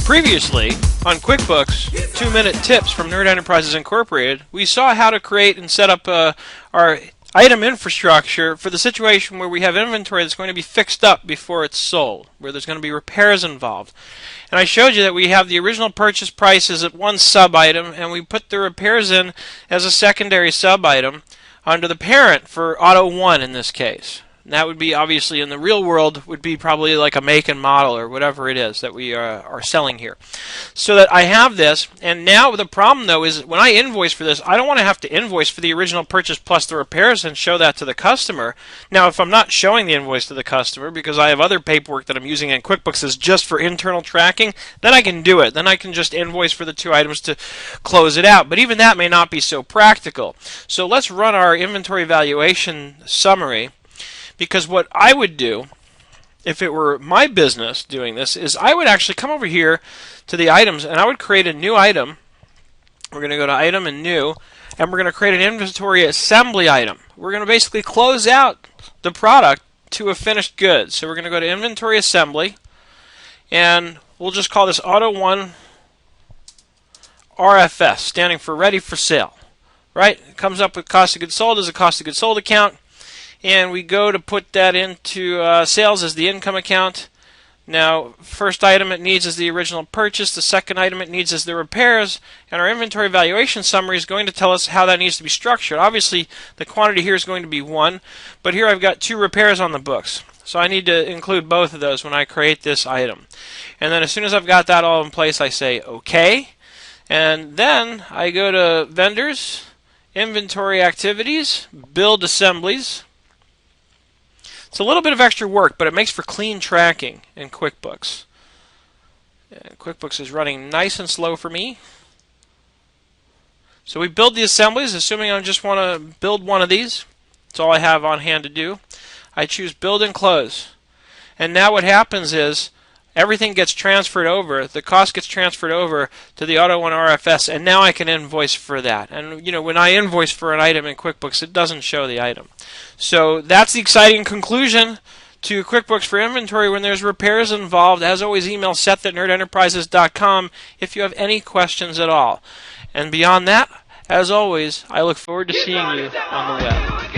Previously, on QuickBooks 2-Minute Tips from Nerd Enterprises Incorporated, we saw how to create and set up our item infrastructure for the situation where we have inventory that's going to be fixed up before it's sold, where there's going to be repairs involved. And I showed you that we have the original purchase price as one sub-item, and we put the repairs in as a secondary sub-item under the parent for Auto 1 in this case. And that would be, obviously, in the real world, would be probably like a make and model or whatever it is that we are selling here. So that I have this, and now the problem, though, is when I invoice for this, I don't want to have to invoice for the original purchase plus the repairs and show that to the customer. Now, if I'm not showing the invoice to the customer because I have other paperwork that I'm using in QuickBooks that's just for internal tracking, then I can do it. Then I can just invoice for the two items to close it out. But even that may not be so practical. So let's run our inventory valuation summary. Because what I would do, if it were my business doing this, is I would actually come over here to the items and I would create a new item. We're going to go to item and new, and we're going to create an inventory assembly item. We're going to basically close out the product to a finished good. So we're going to go to inventory assembly, and we'll just call this Auto 1 RFS, standing for ready for sale. Right? It comes up with cost of goods sold as a cost of goods sold account. And we go to put that into sales as the income account. Now, first item it needs is the original purchase. The second item it needs is the repairs. And our inventory valuation summary is going to tell us how that needs to be structured. Obviously, the quantity here is going to be 1. But here I've got 2 repairs on the books. So I need to include both of those when I create this item. And then as soon as I've got that all in place, I say OK. And then I go to Vendors, Inventory Activities, Build Assemblies. It's a little bit of extra work, but it makes for clean tracking in QuickBooks. And QuickBooks is running nice and slow for me. So we build the assemblies, assuming I just want to build one of these. That's all I have on hand to do. I choose Build and Close. And now what happens is everything gets transferred over, the cost gets transferred over to the Auto 1 RFS, and now I can invoice for that. And when I invoice for an item in QuickBooks, it doesn't show the item. So that's the exciting conclusion to QuickBooks for inventory when there's repairs involved. As always, email seth@nerdenterprises.com if you have any questions at all. And beyond that, as always, I look forward to seeing you on the web.